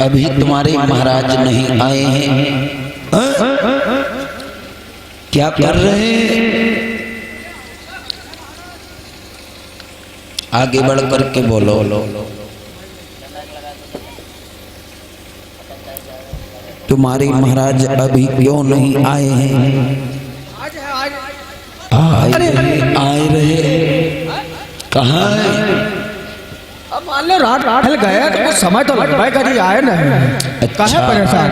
अभी तुम्हारे महाराज नहीं आए हैं। क्या कर रहे हैं? आगे बढ़ करके बोलो। तुम्हारे महाराज अभी क्यों नहीं आए हैं? आए रहे। कहाँ है? अब मान लो रात ढल गया तो कुछ समय तो लगता कभी आए नहीं। कहाँ परेशान?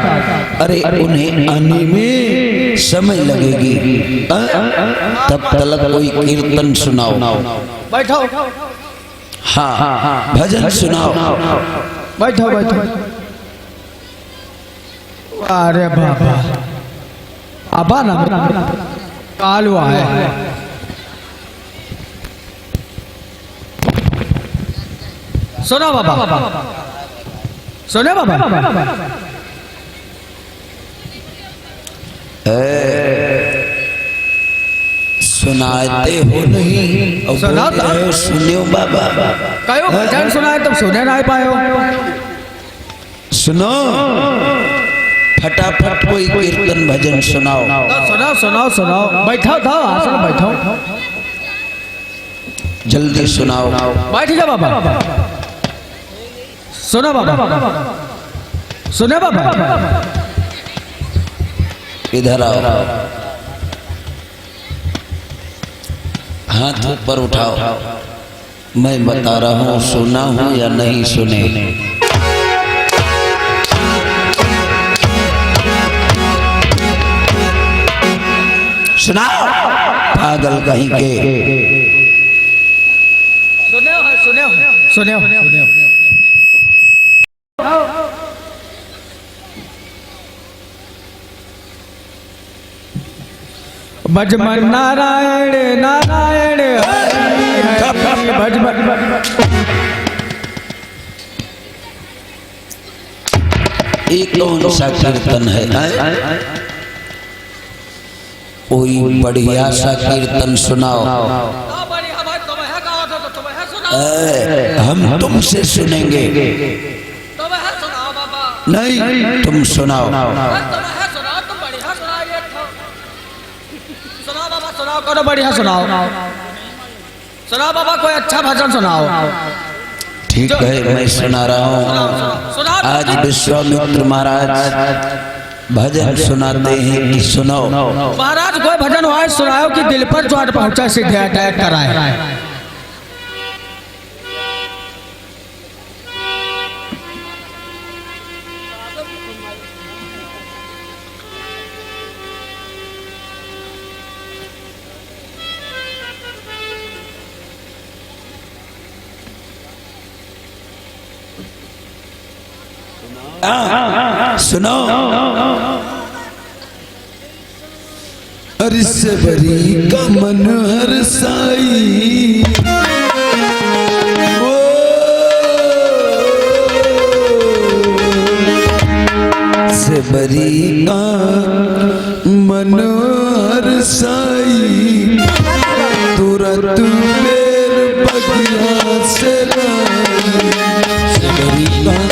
अरे उन्हें आने में समय लगेगी। तब तक कोई कीर्तन सुनाओ। बैठो। हाँ, भजन सुनाओ। बैठो बैठो। अरे बाबा अबा ना कालू आए। सुनो बाबा, सुने बाबा। सुनाते हो नहीं? सुनियो बाबा। कहो भजन सुनाए तुम सुने ना पायो। सुनो, फटाफट कोई कीर्तन भजन सुनाओ। सुनाओ सुनाओ सुनाओ। बैठो था आसन बैठो। जल्दी सुनाओ। बैठ जा बाबा। सुनो बाबा, सुने बाबा। इधर आओ। हाथ ऊपर उठाओ। मैं बता रहा हूँ, सुना हूँ या नहीं सुने? सुनाओ पागल कहीं के। सुने सुने सुने। भजमन नारायण नारायण भजमन। एक कौन सा कीर्तन है? कोई बढ़िया सा कीर्तन सुनाओ। हम तुमसे सुनेंगे। नहीं, तुम सुनाओ। करो बढ़िया सुनाओ। सुनाओ बाबा, कोई अच्छा भजन सुनाओ। ठीक है, मैं सुना रहा हूँ। आज विश्वामित्र महाराज भजन सुनाते हैं कि सुनो। महाराज कोई भजन वाय सुनाओ कि दिल पर जो पहुंचा सीधे अटैक कराए। सुनो। अरे सबरी का मन हर साई, सबरी का मन हर साई, तुरंत मेर बगिया से सबरी का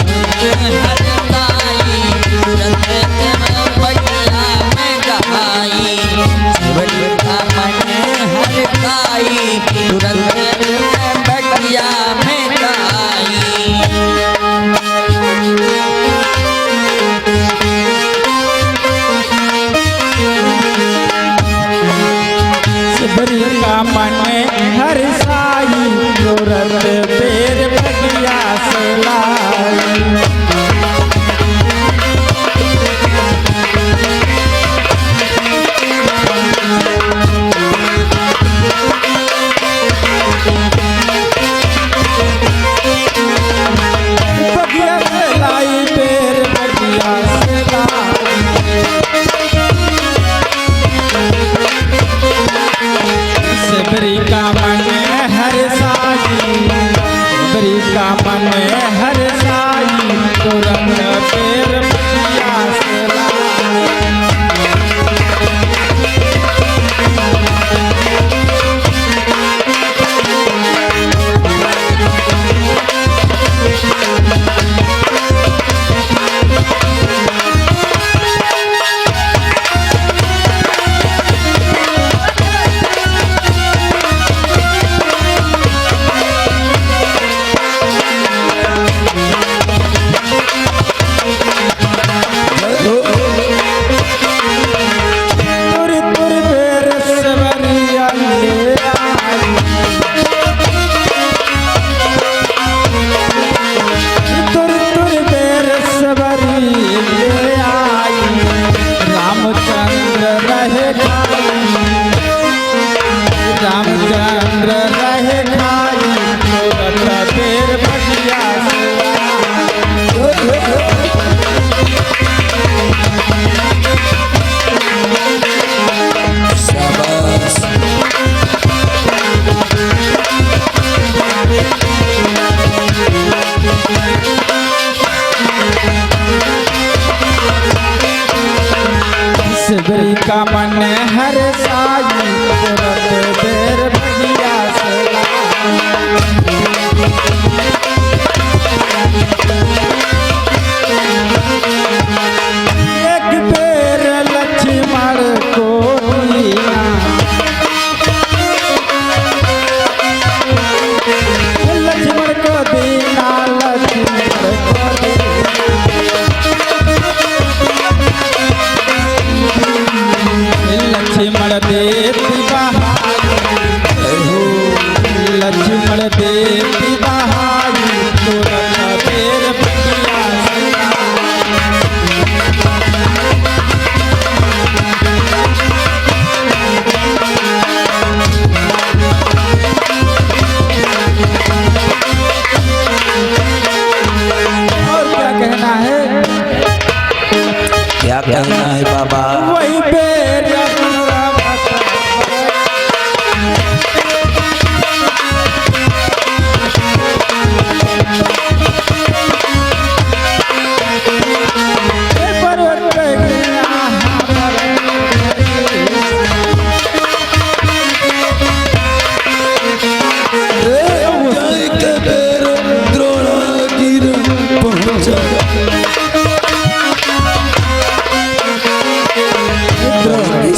का मन हर साई तुरंत बेर बगिया से एक बेर लक्ष्मण को दीना लक्ष्मण को दीना लक्ष्मण देती बहाई लक्ष्मण देती बहाई तुरंत बेर बगिया से क्या कहना है बाबा? वही पे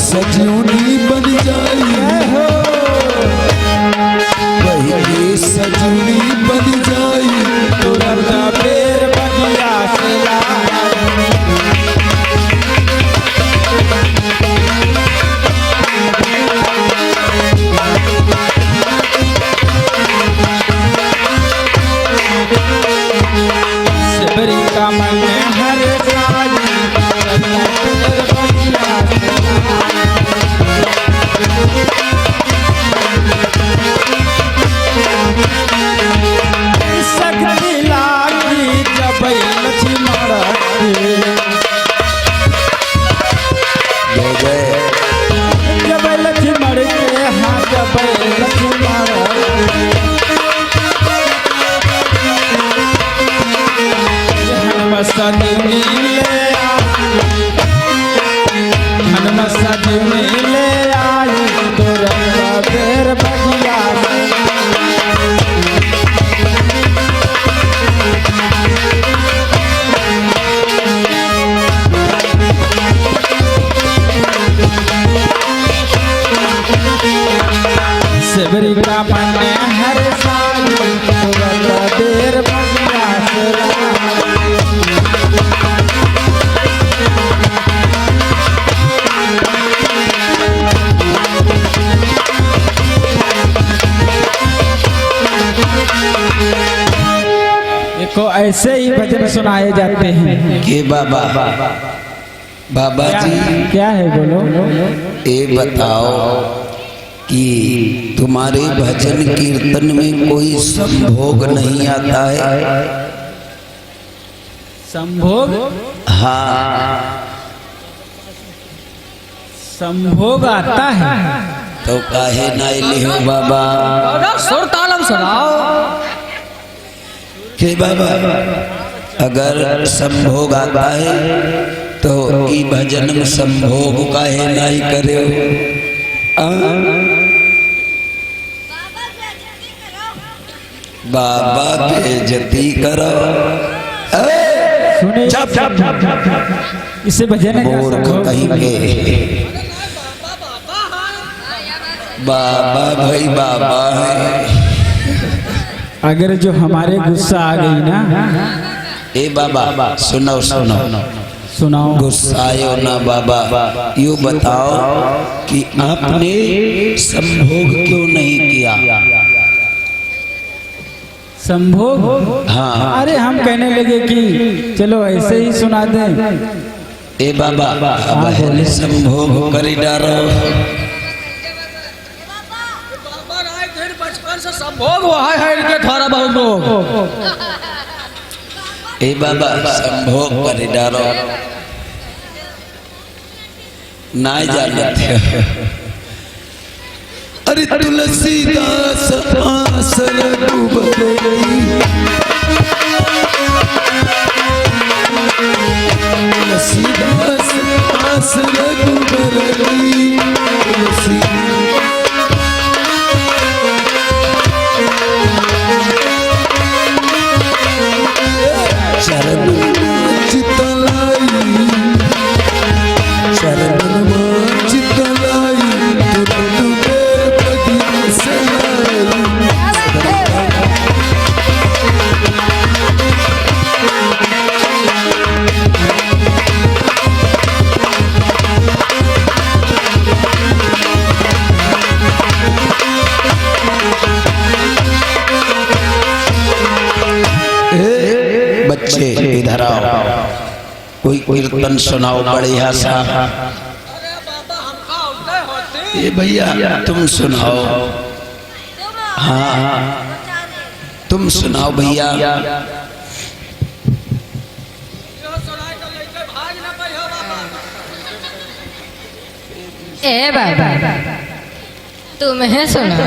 सजूनी बन जाई वही सजूनी बन जाई तुरंत बेर बगिया से सबरी का मन हर साई शक्ति लागी जब लक्ष्मण जब लक्ष्मण के हाँ जब लक्ष्मण हनुमत सजनी ले आई तुरंत बेर बगिया सबरी का मन हर साई तुरंत बेर बगिया से देखो ऐसे ही भजन सुनाए जाते हैं कि बाबा बाबा जी क्या है बोलो ये बताओ कि तुम्हारे भजन कीर्तन में कोई संभोग नहीं आता है? संभोग? हाँ संभोग आता है तो काहे नहीं लिहो बाबा? सुर तालम सुनाओ कि बाबा अगर संभोग आता है तो ई भजन में संभोग काहे नहीं करे? बाबा के जती करो। सुने इसे भजन मूर्ख कहेंगे बाबा भाई बाबा है। अगर जो हमारे गुस्सा आ गई ना ए बाबा सुनो सुनो सुनाओ गुस्सायो ना बाबा यूँ बताओ कि आपने संभोग क्यों नहीं किया? संभोग? हाँ अरे हम कहने लगे कि चलो ऐसे ही सुना दें। ए बाबा अब संभोग करी डारो। संभोग वहाँ है इनके थोड़ा बहुत लोग। ए बाबा संभोग करी डारो ना जानते। अरे तुलसीदास आस रघुबरई तुलसीदास आस रघुबरई कोई कीर्तन सुनाओ बढ़िया सा। ये भैया तुम सुनाओ। हाँ तुम सुनाओ भैया। ए बाबा तुम्हें सुना।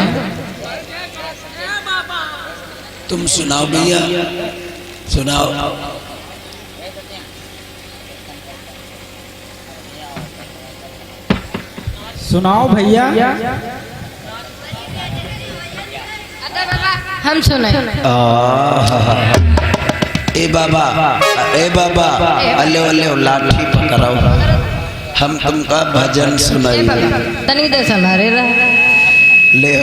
तुम सुनाओ भैया सुनाओ। सुनाओ भैया। हम सुने। ए बाबा अले अले लाठी पकड़ाओ, हम तुमका भजन सुनाएंगे। तनी दे संभारे ले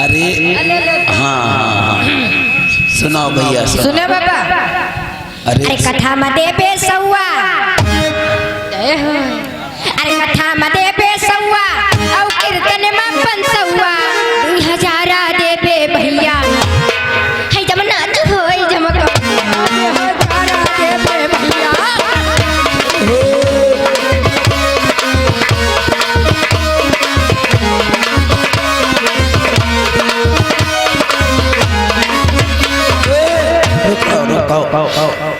अरे हाँ सुनाओ भैया सुने बाबा। अरे कथा मदे बेसुआ, अरे कथा मदे बेसुआ औ कीर्तन में पंसुआ 2000 देबे भैया है जब नाच होई जमक 2000 देबे भैया। रुको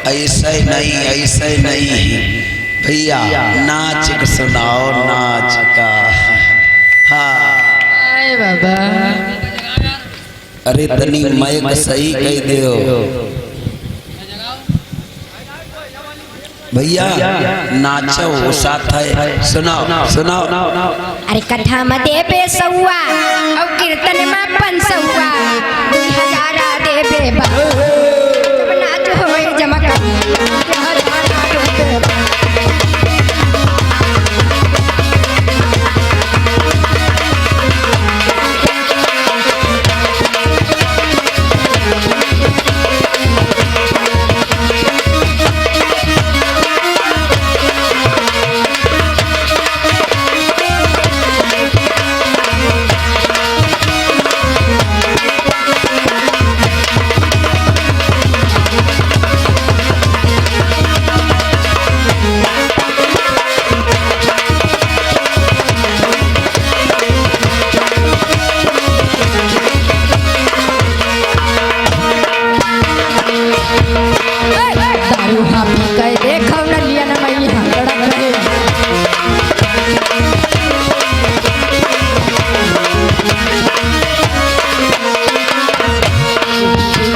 ऐसे नहीं भैया, नाच का सुनाओ नाच का। हाँ आए बाबा। अरे तनी माइक सही कह दो भैया, नाचो साथ है। सुनाओ। अरे कथा मदे बेसुआ औ कीर्तन में पंसुआ 2000 देबे भैया जब नाच होई जमक 2000 देबे। दारू हम कह देखो न लिया न मैया लड़क रहे।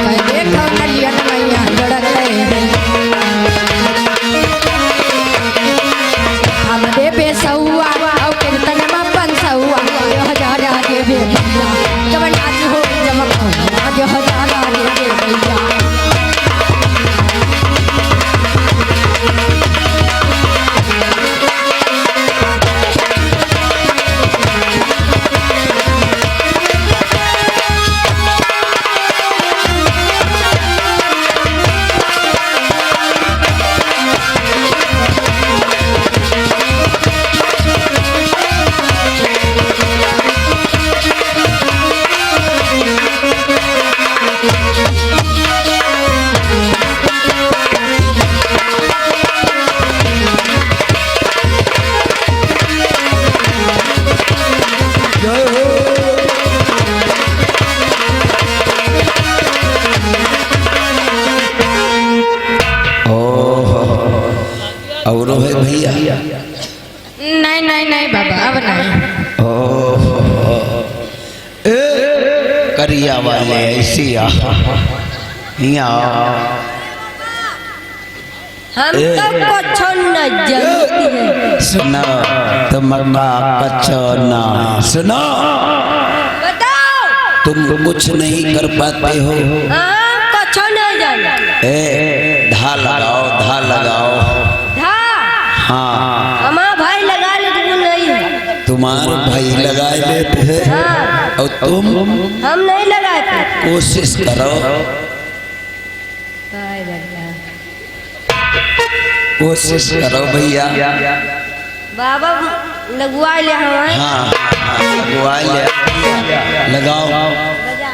कह देखो न लिया न मैया लड़क रहे। हम दे बेसुआ औ कीर्तन में पंसुआ 2000 देबे भैया जब नाच हो जमक 2000 देबे भैया। और है भैया? नहीं बाबा अब नहीं। करिया वाले ऐसी हम तो कुछ न जानते हैं। सुना तुम्हारा कच्चा ना सुना, बताओ तुम कुछ नहीं कर पाते हो। कुछ नहीं जानते। धा लगाओ। धा हाँ हमारा भाई लगा लेते नहीं। तुम्हारे भाई लगा लेते हैं। हाँ। और तुम? हम नहीं लगाते। कोशिश करो, कोशिश करो भैया। बाबा लगवा लिया हमारे। हाँ लगवा लिया, लगाओ। बजा।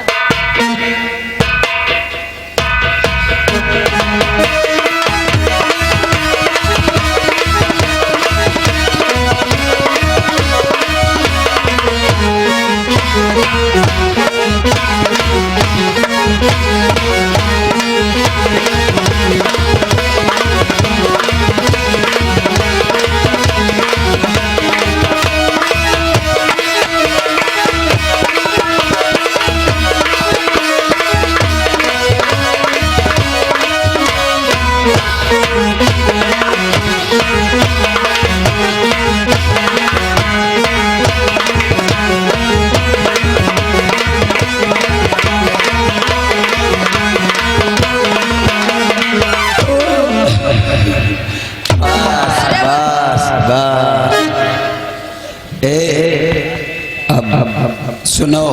सुनो,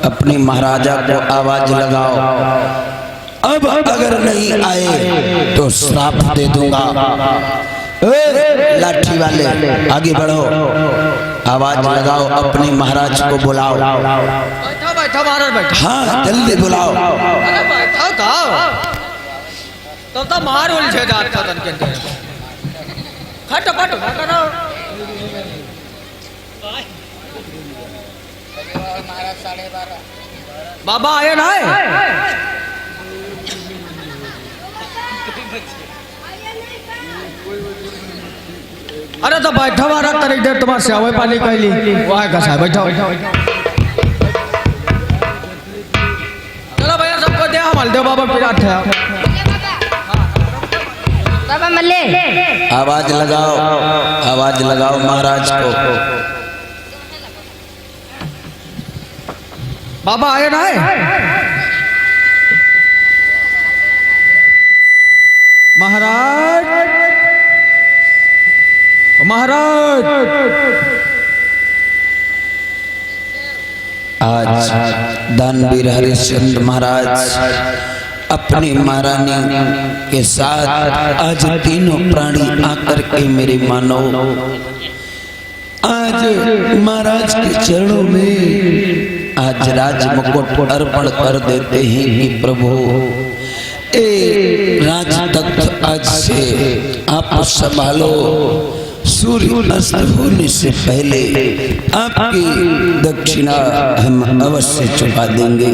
अपनी महाराजा को आवाज लगाओ, अब अगर नहीं आए तो श्राप दे दूंगा। लाठी वाले आगे बढ़ो, आवाज लगाओ, अपने महाराज को बुलाओ। बैठो बैठो महाराज बैठो। हाँ जल्दी बुलाओ। अरे बैठो तब तो मार उलझे जाता तन के अंदर। खटपट करो। बाबा आए ना अरे तो बैठो मारा तरीक देर तुम्हारे सेवा पानी कहली वहाँ का साहब बैठो। चलो भैया सबको दे हम दे बाबा पिराठ है। बाबा मल्ले आवाज लगाओ, आवाज लगाओ महाराज को। बाबा आए ना महाराज महाराज। आज दानवीर हरिश्चंद्र महाराज अपनी महारानी के साथ आज तीनों प्राणी आकर के मेरे मानो आज महाराज के चरणों में आज राज मुकुट अर्पण कर देते हैं कि प्रभु ए राज तख्त आज से आप संभालो। सूर्य अस्त होने से पहले आपकी दक्षिणा हम अवश्य चुका देंगे,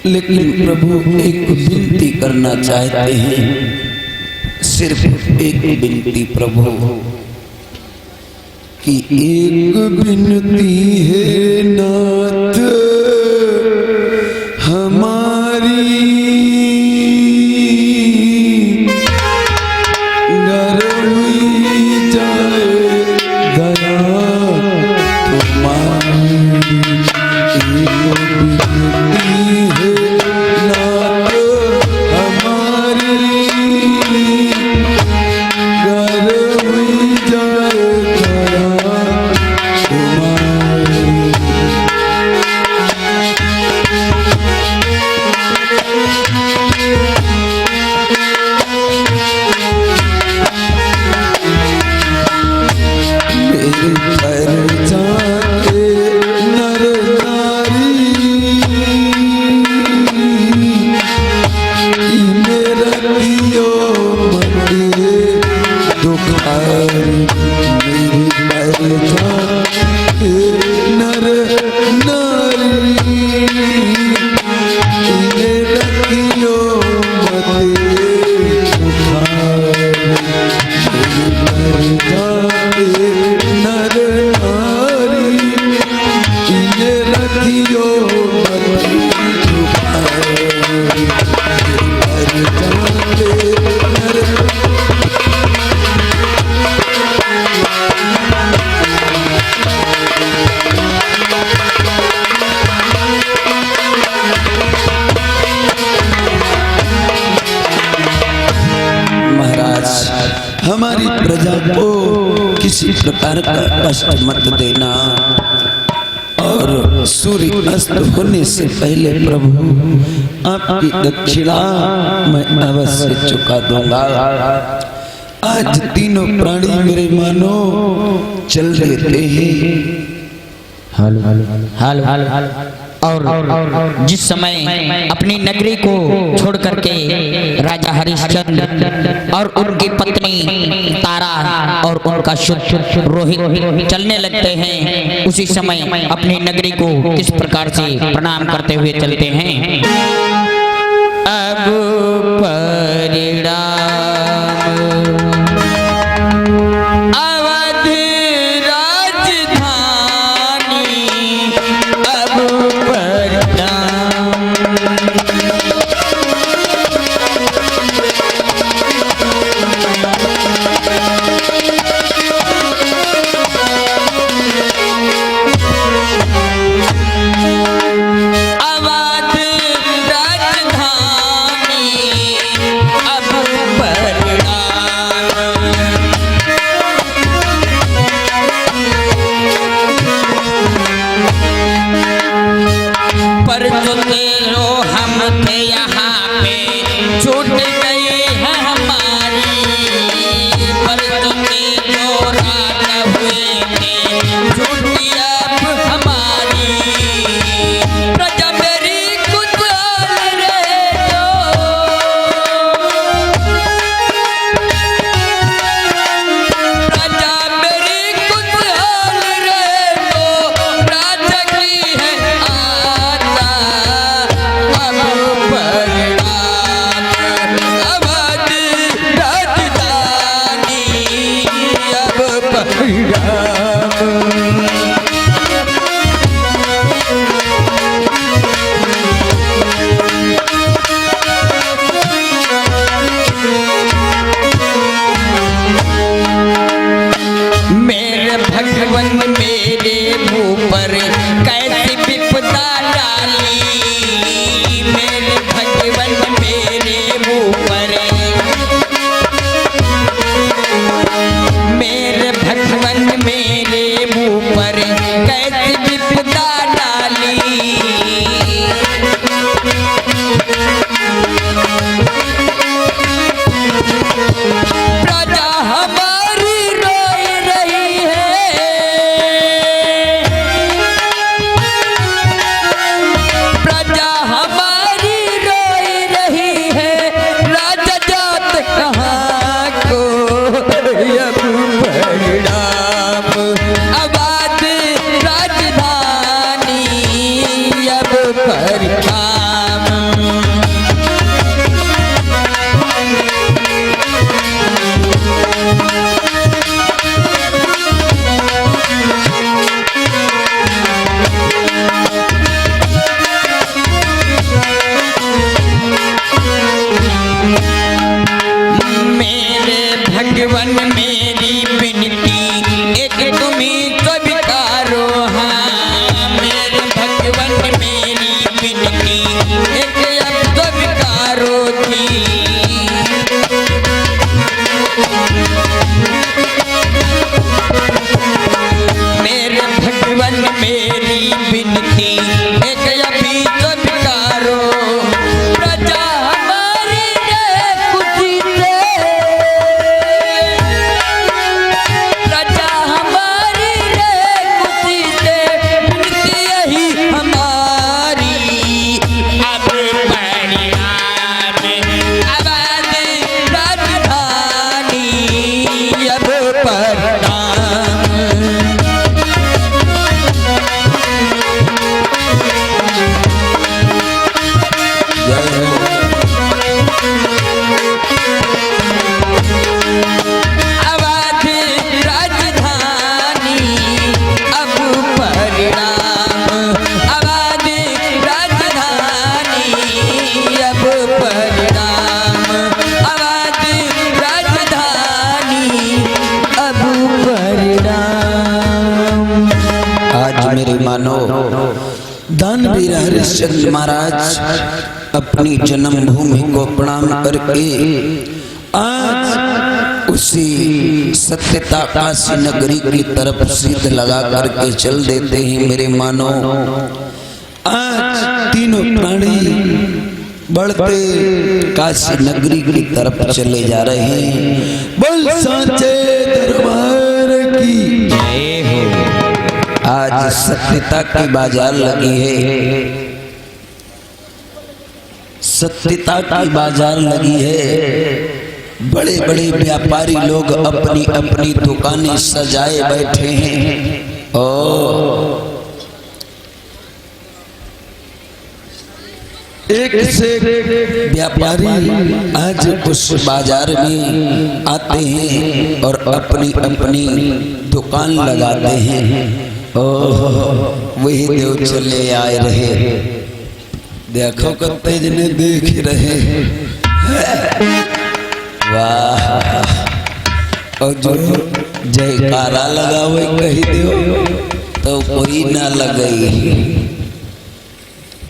लेकिन प्रभु एक विनती करना चाहते हैं, सिर्फ एक विनती प्रभु कि एक विनती है नाथ हमारी, हमारी प्रजा को किसी प्रकार का कष्ट मत देना, और सूर्य अस्त होने से पहले प्रभु आपकी दक्षिणा मैं अवश्य चुका दूंगा। आज तीनों प्राणी मेरे मानो चल देते हैं। हाल और जिस समय अपनी नगरी को छोड़ करके राजा हरिश्चंद्र और उनकी पत्नी तारा और उनका शुद्ध रोहित चलने लगते हैं, उसी समय अपनी नगरी को किस प्रकार से प्रणाम करते हुए चलते हैं। अब परिणाम छूट गई है हमारी परतों की जो रात हुए थे छूटी अब हमारी प्रजा मेरी खुशहाल रहे तो प्रजा मेरी खुशहाल रहे तो राजा की है आशा अब परिणाम अवध राजधानी अब परिणाम मेरे भगवन मेरे मुँह पर कैसी विपदा डाली मेरे भगवन मेरे मुँह पर मेरे भगवन मेरे मुँह पर कैसी विपदा डाली प्रजा हमारी रोई रही है प्रजा हमारी रोई रही है राजा जात कहाँ को अब परिणाम आबाद राजधानी अब परिणाम मेरे भगवन मेरी विनती एक तुम्ही स्वीकारो हाँ मेरे भगवन मेरी विनती एक अब स्वीकारो थी मेरे भगवन मेरी विनती एक अभी स्वीकारो प्रजा हमारी रे खुशी से प्रजा हमारी रे खुशी से विनती यही हमारी अब परिणाम आबाद राजधानी अब परिणाम अवध राजधानी अब परिणाम अवध राजधानी अब परिणाम अवध राजधानी अब परिणाम आज मेरे मानो दानवीर हरिश्चंद्र महाराज अपनी जन्मभूमि को प्रणाम करके आज उसी सत्यता काशी नगरी की तरफ सीध लगा करके चल देते हैं मेरे मानो आज तीनों प्राणी बढ़ते काशी नगरी की तरफ चले जा रहे हैं बोल सांचे दरबार की जय हो आज सत्यता की बाजार लगी है सत्यता की बाजार लगी है बड़े बड़े व्यापारी लोग अपनी अपनी दुकानें सजाए बैठे हैं ओ एक से व्यापारी आज उस बाजार में आते हैं और अपनी अपनी दुकान लगाते हैं ओह वही देव चले आए रहे देखो कत्ते जने देख रहे वाह और जो जयकारा लगावे कही दियो तो कोई ना लगई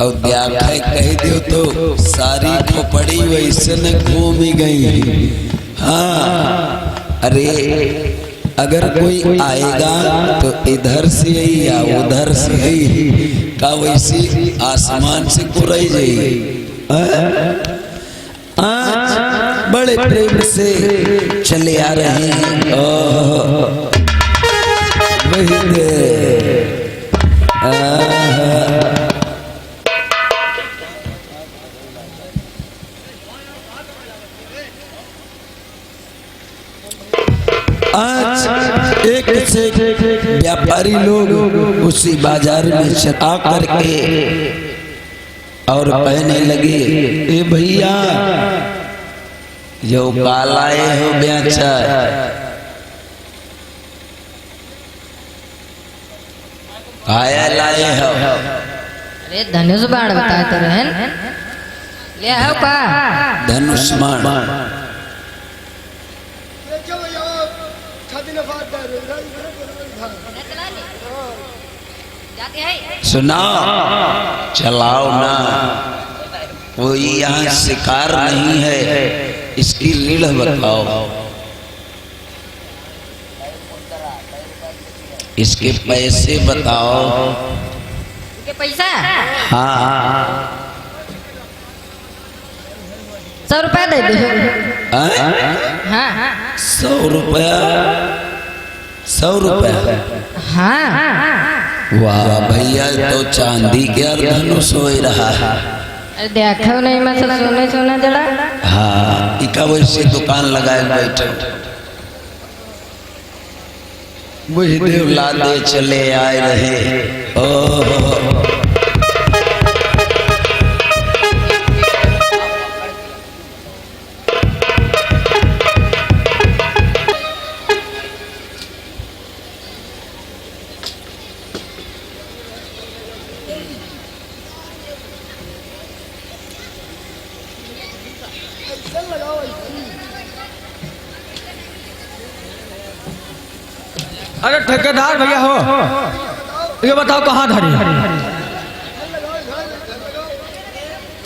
और व्याख्या कह दियो तो सारी खोपड़ी वैसे न घूमी गई हाँ अरे अगर कोई आएगा तो इधर से ही या उधर से ही का वैसे आसमान से कुराई जाएगी बड़े प्रेम से चले आ रहे हैं। वही आज एक से व्यापारी लोग उसी बाजार में छता करके और कहने लगे, ए भैया यो कालाए हो बेचा, आया लाए हो। अरे धनुष बाण बताए तो रहन ले आओ का धनुष बाण सुनाओ, चलाओ ना, कोई यहाँ शिकार नहीं है, इसकी लीढ़ बताओ, इसके पैसे बताओ। के पैसा हाँ 100 रुपया दे दो। हाँ 100 रुपया, 100 रुपया। हाँ वाह भैया, तो चांदी के धनुष हो रहा है। अरे देखो नहीं मतलब सोने सोना जड़ा। हाँ इका वैसे दुकान लगाए बैठे, वही देवला दे चले आए रहे। ओह अरे ठेकेदार भैया हो, ये बताओ कहाँ धरी,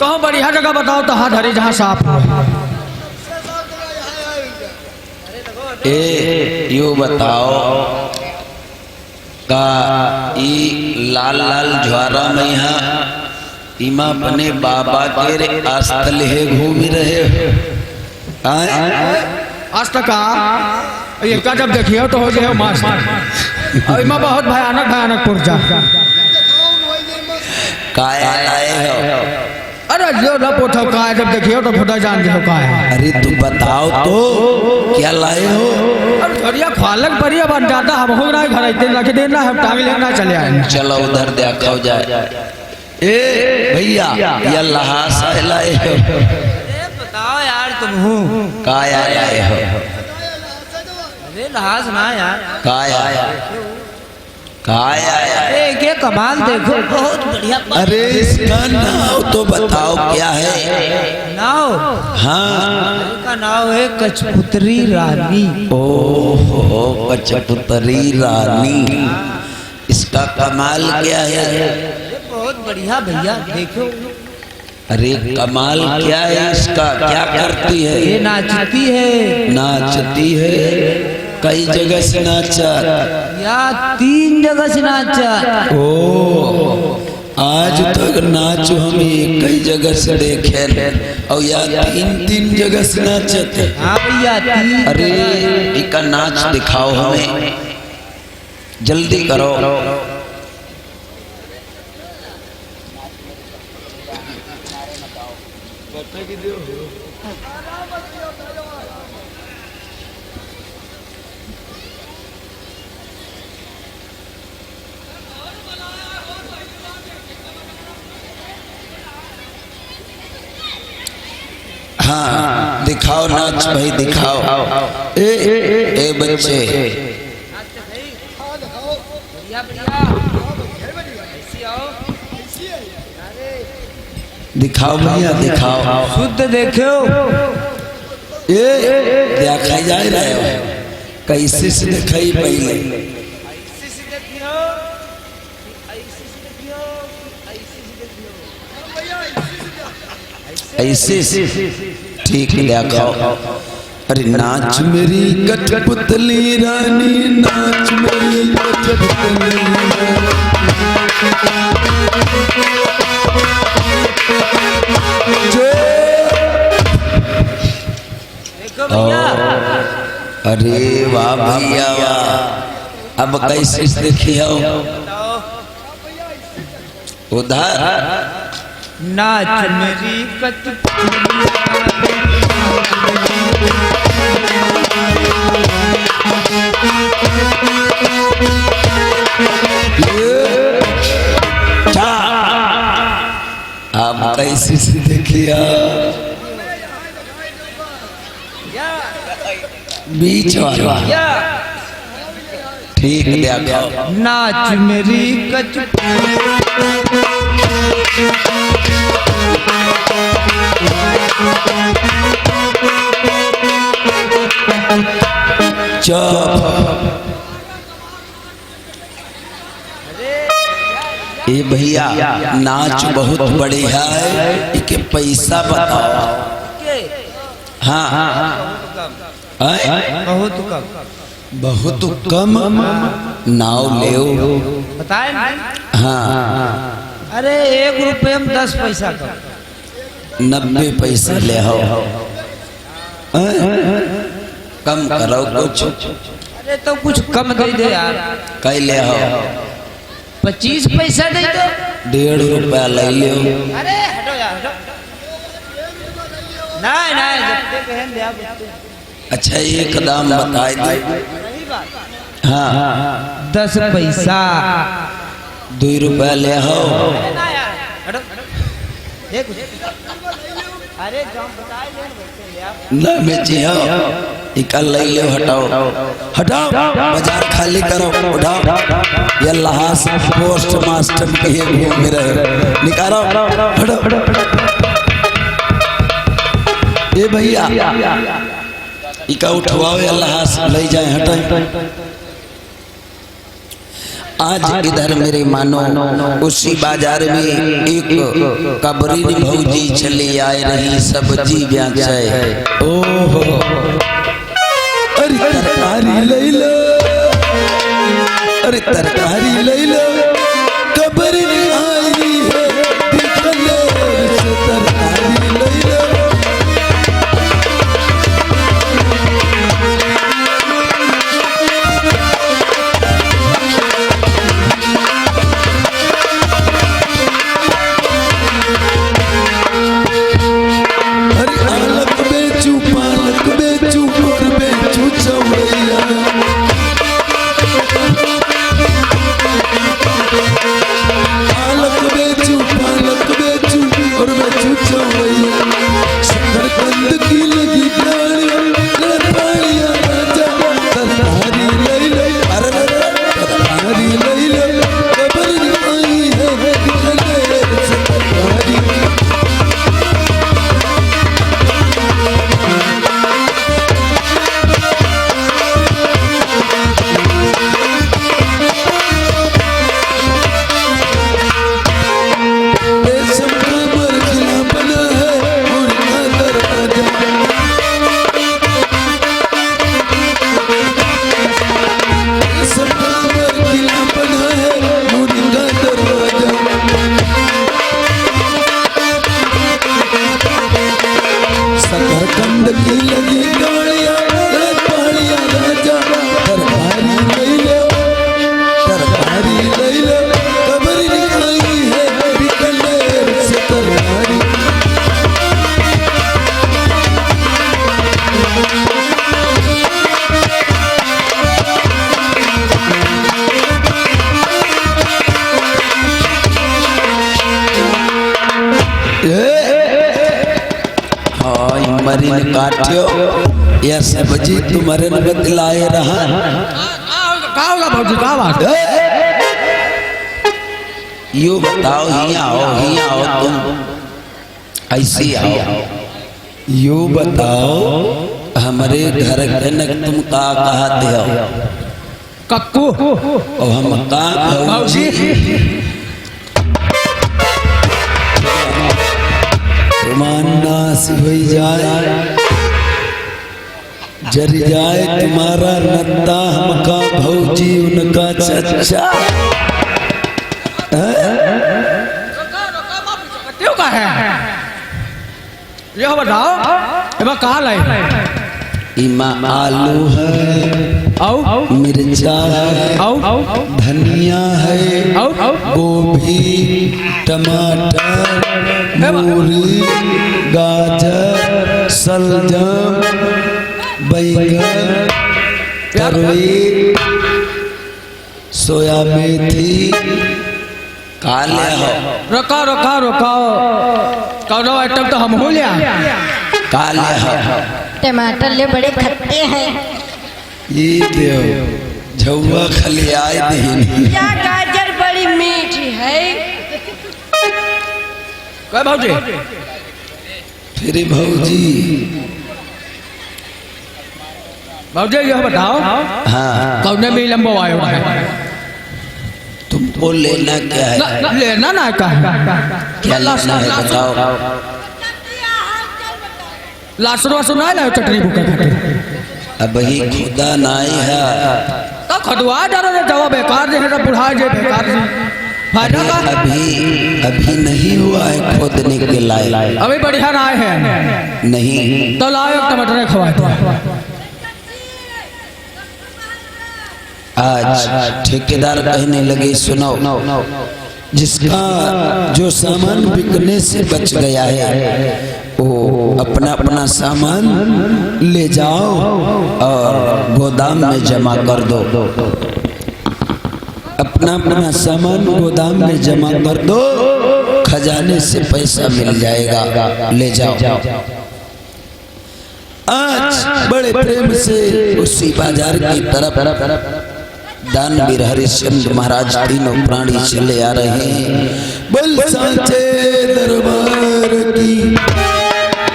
कहाँ बढ़िया जगह बताओ कहाँ धरी जहाँ साफ हो। ए यो बताओ का ई लाल लाल ज्वारा में यहाँ इमा अपने बाबा के आस्थल है घूम रहे आज तक ये का जब देखिए तो हो जाए मास्टर, इमा बहुत भयानक भयानक पुर्जा काया लाए हो। अरे जो न पूछो का जब देखिए तो खुदा जान दे का है। अरे तू बताओ तो क्या लाए हो। अरे थोड़िया खालक परिया बन जाता, हम हो ना घर इतने रख देना, हम टांग लेना चले आए। चलो उधर देखा जाए। ए भैया ये लहास लाए हो, बताओ यार तुम हूँ काया लाए हो। अरे लहास ना यार, काया काया। ये कमाल देखो, बहुत बढ़िया। अरे इसका नाम तो बताओ क्या है। नाव, हाँ इसका नाव है कचपुतरी रानी। ओहो कचपुतरी रानी, इसका कमाल क्या है। ये बहुत बढ़िया भैया देखो। अरे कमाल क्या है इसका, क्या करती है। ये नाचती है, नाचती है, कई जगह से नाचा या 3 जगह से नाचा। ओ आज तक नाच हम कई जगह से देखे और या 3 जगह से नाचते। हाँ भैया 3। अरे इका नाच दिखाओ हमें, जल्दी करो। हाँ दिखाओ नाच भाई दिखाओ। ए बच्चे दिखाओ भैया दिखाओ। शुद्ध देखो। देखा जा रहे हो, कैसे से दिखाई पहले। ऐसे ठीक दिखाओ। अरे नाच मेरी कठपुतली रानी, नाच मेरी कठपुतली अरे वाह भैया वाह, अब कैसे देखियो उधर नाच मेरी अब कैसे से देखिया बीच वाला ठीक देखो नाच मेरी कच ये भैया नाच बहुत बढ़िया है, के पैसा बताओ। हाँ हाँ बहुत कम बहुत कम नाव ले बताए ना? हाँ अरे 1 रुपये में 10 पैसा कम 90 पैसा ले हो कम करो कुछ। अरे तो कुछ कम दे दे यार कई ले हो 25 पैसा दे दो 1.5 रुपया ले लो। अरे हटो यार हटो नहीं नहीं जब बहन दे आप अच्छा एक दाम बता दे। हाँ 10 पैसा 2 रुपया ले हो ना यार हटो देख अरे जब बताए ले आप ना बेची हो इकल ले लो। हटाओ हटाओ बाजार खाली करो उठाओ। ये लहास पोस्ट मास्टर के घूम रहे निकालो हटो। ये भैया इका उठवाओ या लहास ले जाए हटाए। आज इधर मेरे मानो उसी बाजार में एक कबरी भौजी चली आए रही सब्जी बेचे। ओहो अरे तरकारी ले लो, अरे तरकारी ले लो कबरी आई है बीकानेर से तरकारी ले लो। मरीन काटियो या सब्जी तुम्हारे न बतलाए रहा। का होगा भौजी का बात? यो बताओ हिया आओ तुम ऐसी आओ। यो बताओ हमारे घर जनक तुम का कहते हो? कक्कू और हम का भौजी नाश हो जाए जर जाए तुम्हारा नत्ता हमका भौजी उनका चचा। क्यों का है यह बताओ एबा कहाँ लाए? इमा आलू है, औ मिर्चा है, औ धनिया है, औ गोभी, टमाटर, मूली, गाजर, सलजम, बैंगन, तरोई, सोया मेथी, काले हो रखा रखा रखा कौनो आइटम तो हम हो लिया काले हो टमाटर ले बड़े खट्टे हैं। ये देव झुआ खली आए दीन या गाजर बड़ी मीठी है। कह भाजी फिर भौजी भाजी यह बताओ हाँ कौने में लंबो आयो है तुमको लेना क्या है? लेना ना का क्या लेना है बताओ। लासरो सुना ना चटनी बुका अब ही खुदा नाई है तो खदवा डरो ने जवाब बेकार जे है तो बुढ़ा जे बेकार जे फायदा का अभी नहीं हुआ है खोदने के लायक अभी बढ़िया ना आए हैं नहीं तो लाओ एक टमाटर खवा दिया। आज ठेकेदार कहने लगे सुनो जिसका जो सामान बिकने से बच गया है वो अपना अपना सामान ले जाओ और गोदाम में जमा कर दो। अपना अपना सामान गोदाम में जमा कर दो, खजाने से पैसा मिल जाएगा, ले जाओ। आज बड़े प्रेम से उसी बाजार की तरफ दानवीर हरिश्चंद्र महाराज तीनों प्राणी चले आ रहे हैं। बल सांचे दरबार की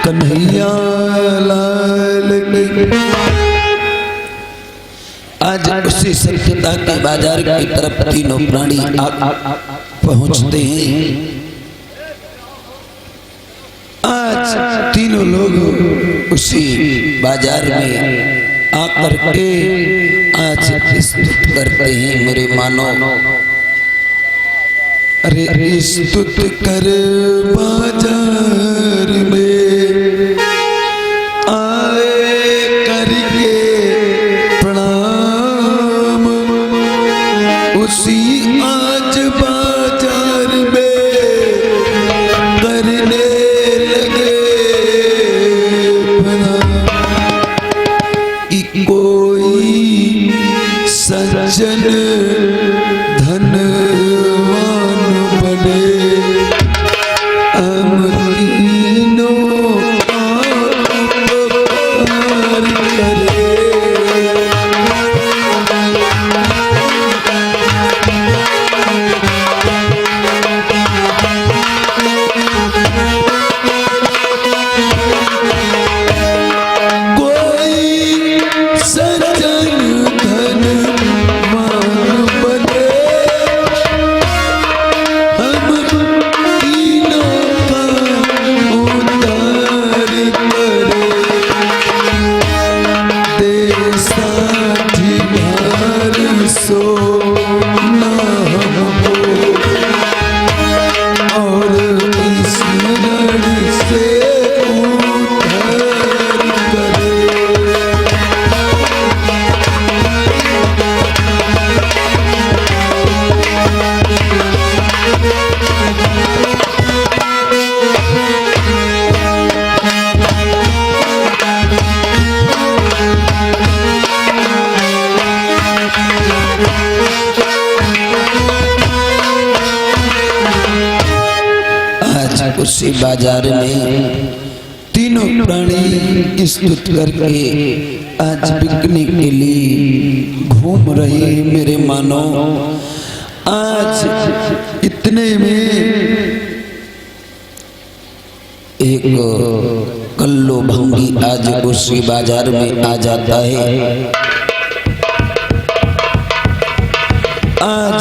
कन्हैया लाल की। आज उसी सत्यता के बाजार की तरफ तीनों प्राणी पहुंचते हैं। आज तीनों लोग उसी बाजार में आकर के आज स्तुत करते हैं मेरे मानो। अरे स्तुत कर बाजार में आए करके प्रणाम, उसी आज बाजार में करने लगे प्रणाम। कोई सज्जन धनवान बने, हम तीनों उपकार करें। उसी बाजार में तीनों प्राणी स्तुत करके आज बिकने के लिए घूम रहे मेरे मानो। आज इतने में एक कल्लो भंगी आज उसी बाजार में आ जाता है। आज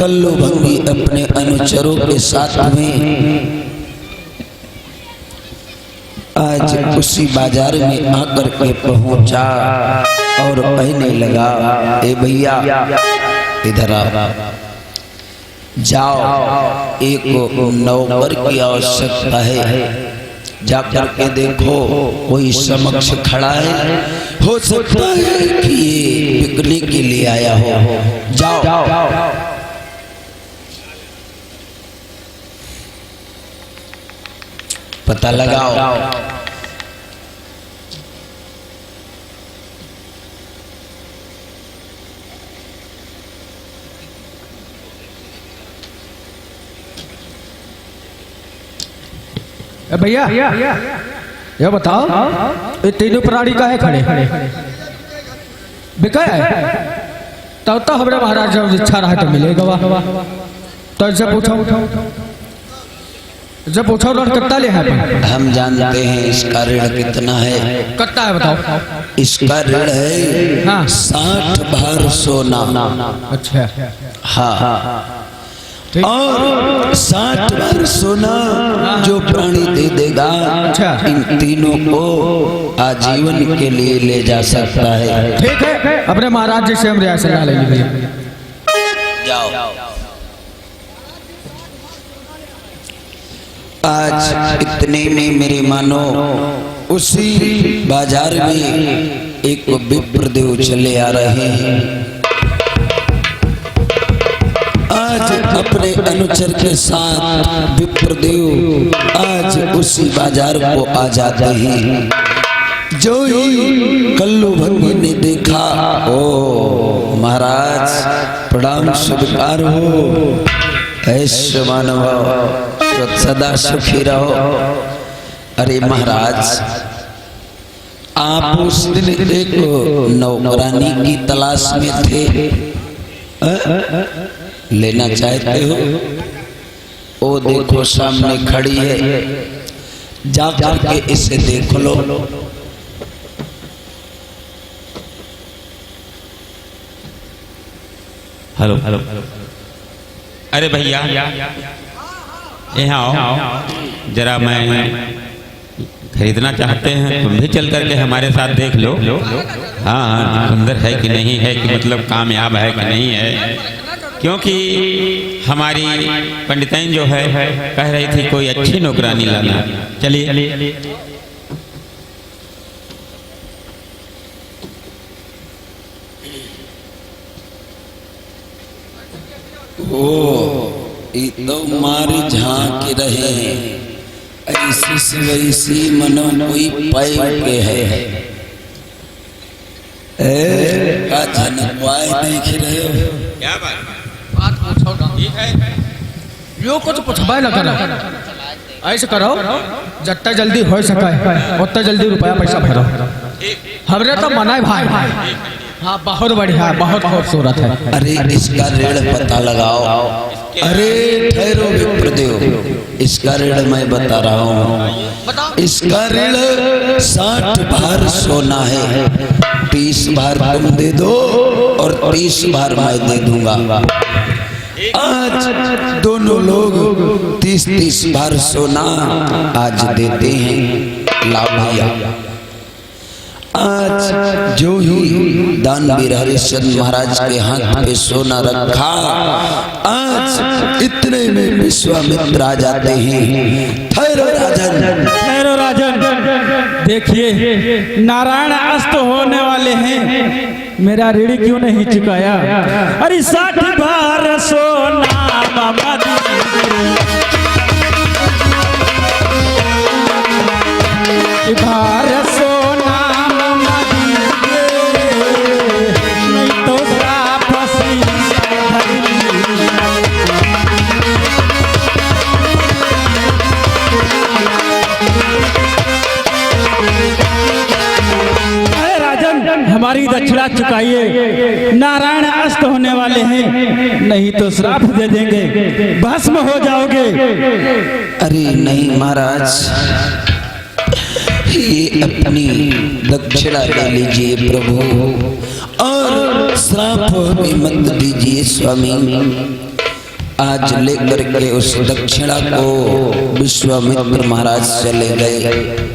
कल्लो भंगी अपने अनुचरों के साथ में आज उसी बाजार में आकर के पहुंचा और कहने लगा, ए भैया इधर आओ, जाओ, एक नौकर की आवश्यकता है, जाकर के देखो कोई समक्ष खड़ा है, हो सकता है कि ये बिकने के लिए आया हो। जाओ पता लगाओ। भैया ये बताओ, ये तीनों प्राणी का है खड़े बिका है? तब तो हमारे महाराज जब इच्छा रहा तो मिलेगा। तो इनसे पूछो, जब पूछो ऋण कितना ले है? हम जानते हैं इसका ऋण कितना है। कितना है बताओ? इसका ऋण है हाँ। 60 भार सोना। अच्छा हाँ, और 60 भार सोना जो प्राणी दे देगा, इन तीनों को आजीवन के लिए ले जा सकता है। ठीक है, अपने महाराज जी से हम रियासत ला लेंगे भैया। जाओ। आज इतने में मेरे मानो उसी बाजार में एक विप्रदेव चले आ रहे हैं। आज अपने अनुचर के साथ विप्रदेव आज उसी बाजार को आ जाते हैं। जो ही कल्लू भंगी ने देखा, ओ महाराज प्रणाम स्वीकार हो, ऐसे मानव सदा सुखी रहो। अरे महाराज, आप उस दिन एक नौकरानी की तलाश में थे, लेना चाहते हो? ओ देखो सामने खड़ी है, जाकर के इसे देख लो। हेलो हेलो, अरे भैया यहाँ आओ जरा, मैं खरीदना चाहते हैं, तुम भी चल करके हमारे साथ देख लो। हाँ हाँ, सुंदर है कि नहीं है, कि मतलब कामयाब है कि नहीं है, क्योंकि हमारी पंडिताइन जो है कह रही थी कोई अच्छी नौकरानी लाना। चलिए। ओ तो मारे झांक रहे हैं, ऐसी से वैसी मनो कोई पाई के है। का झनकवाए देख रहे हो? क्या बात पूछो है? यो कुछ पूछबा न करो, ऐसे करो जितना जल्दी हो सके उतना जल्दी रुपया पैसा भरो। हमने तो मनाए भाई। हाँ, बहुत बढ़िया, बहुत खूबसूरत है। अरे इसका ऋण पता लगाओ। अरे ठहरो विप्रदेव, इसका ऋण मैं बता रहा हूँ। इसका ऋण 60 भार सोना है। 30 भार तुम दे दो और 30 भार मैं दे दूंगा। आज दोनों लोग 30-30 भार सोना आज देते हैं। लाभ भैया, आज जो ही दानवीर हरिश्चंद्र महाराज के हाथ पे सोना रखा, आज इतने में विश्वामित्र आ जाते हैं। ठहरो राजन, ठहरो राजन, देखिए नारायण अस्त होने वाले हैं, मेरा ऋण क्यों नहीं चुकाया? अरे 60 भार सोना मामा भार सोना मामा नहीं तो फसी। हमारी दक्षिणा चुकाइए, नारायण अस्त होने वाले हैं, नहीं तो श्राप दे देंगे, भस्म हो जाओगे। अरे नहीं महाराज, ये अपनी दक्षिणा ले लीजिए प्रभु, और श्राप भी मत दीजिए स्वामी। आज लेकर के उस दक्षिणा को विश्वामित्र महाराज चले गए।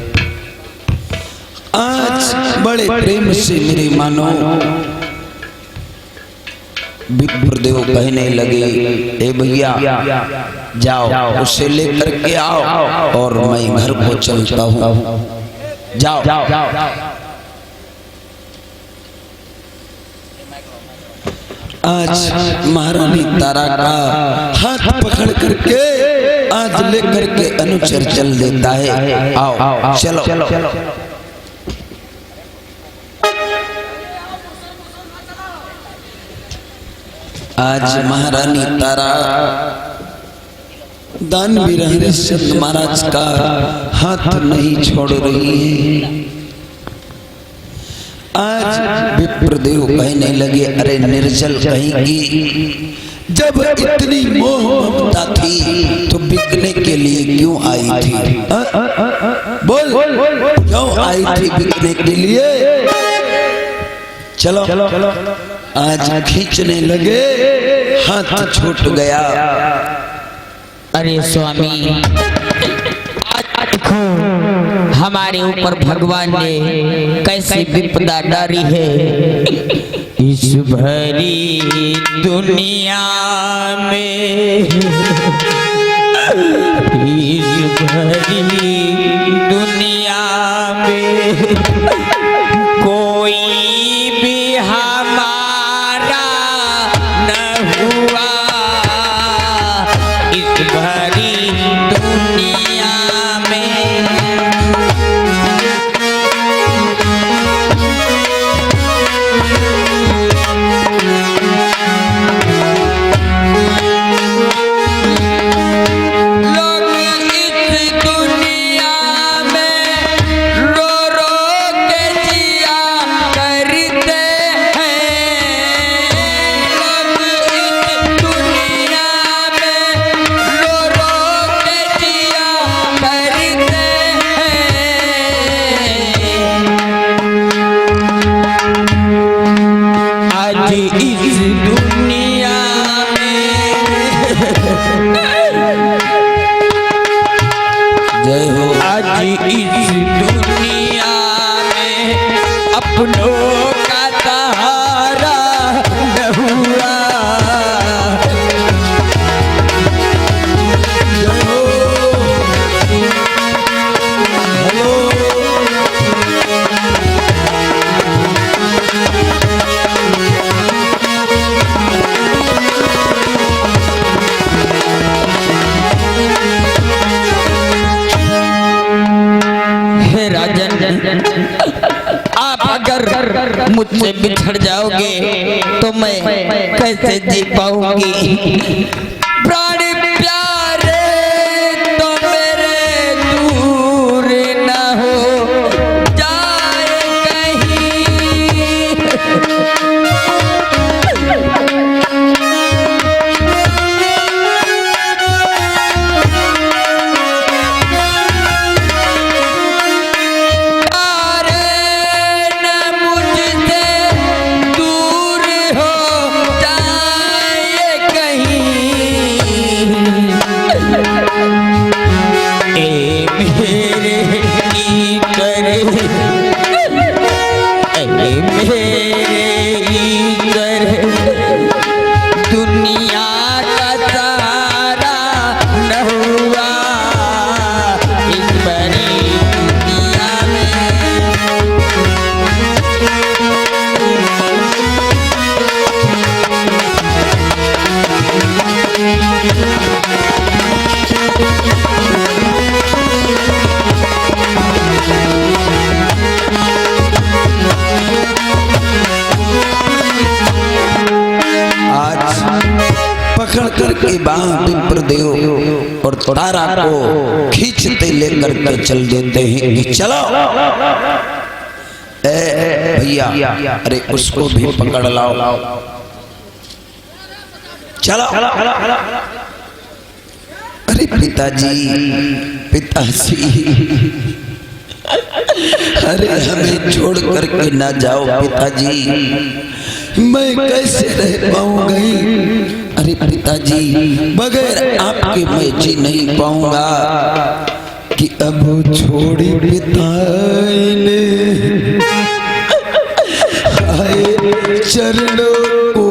आज बड़े प्रेम से मेरे मानो विप्रदेव कहने लगे, ए भैया जाओ उसे लेकर के आओ और मैं घर को चलता हूँ, जाओ। आज महारानी तारा का हाथ पकड़ करके आज लेकर के अनुचर चल देता है, आओ चलो। आज महारानी तारा दानवीर हरिश्चंद्र महाराज का हाथ नहीं छोड़ रही है। आज विप्रदेव कहने लगे, अरे निर्जल कहेंगी, जब इतनी मोह ममता थी तो बिकने के लिए क्यों आई थी? बोल क्यों आई थी बिकने के लिए? चलो आज खींचने लगे, हाथ छूट गया। अरे स्वामी, आज देखो हमारे ऊपर भगवान ने कैसी विपदा डाली है। इस भरी दुनिया में, इस भरी दुनिया में कोई भी हमारा न हुआ। इस भरी दुनिया में लोग इस दुनिया में रो रो के जिया करते हैं। लोग इस दुनिया में रो रो के जिया करते हैं। आज इस दुनिया जय हो। आज इस दुनिया में अपनों का सहारा न हुआ। जय हो। हेलो। हे राजन, आप अगर मुझसे बिछड़ जाओगे तो मैं कैसे जी पाऊंगी। प्राण प्यारे तो मेरे दूर न हो जाए कहीं। दुनिया का सहारा न हुआ। इस बड़ी दुनिया पकड़ करके बांह विप्रदेव और तारा को खींचते लेकर के चल देते हैं कि चलो ए भैया, अरे उसको भी पकड़ लाओ, चलो। अरे पिताजी, अरे हमें छोड़ करके ना जाओ पिताजी, मैं कैसे रह पाऊंगी। अरे पिताजी, बगैर आपके मैं जी नहीं पाऊंगा। कि अब छोड़ी पिताने आए चरणों को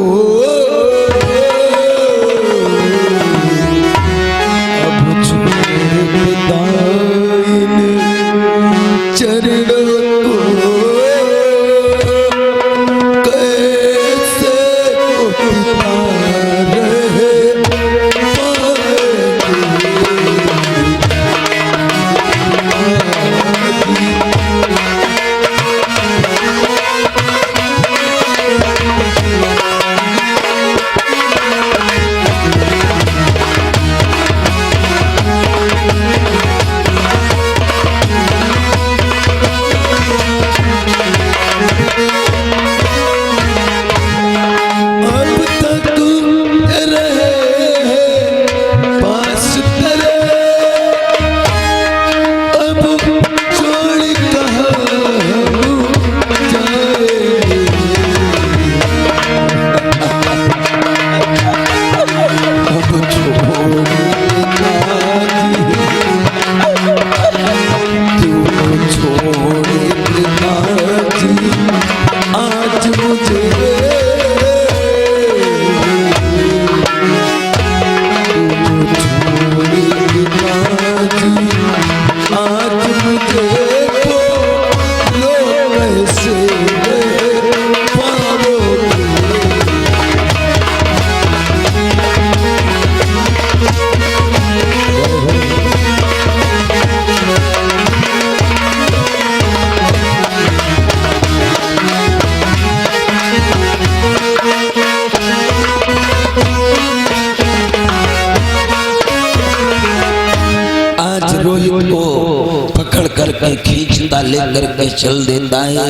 लेकर के चल देता है।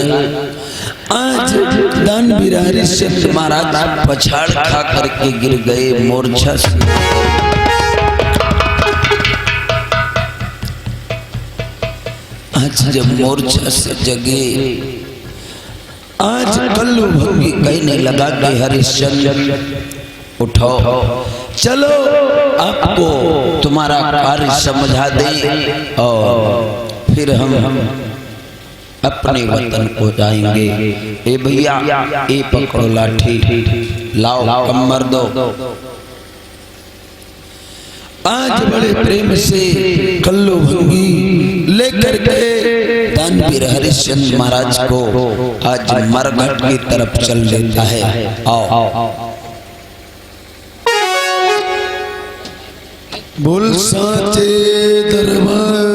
आज दानवीर हरिश्चंद्र महाराज पछाड़ खा करके गिर गए मूर्छा से। आज जब मूर्छा से जगे, आज कल्लू भंगी कहने लगा कि हरिश्चंद्र उठाओ, चलो आपको तुम्हारा कार्य समझा दे और फिर हम अपने वतन को जाएंगे। ए भैया, ए पकड़ो लाठी, लाओ कमर दो। आज बड़े प्रेम से कल्लू भंगी लेकर गए दानवीर हरिश्चंद्र महाराज को। आज मरघट की तरफ चल देता है। आओ बोल साचे दरबार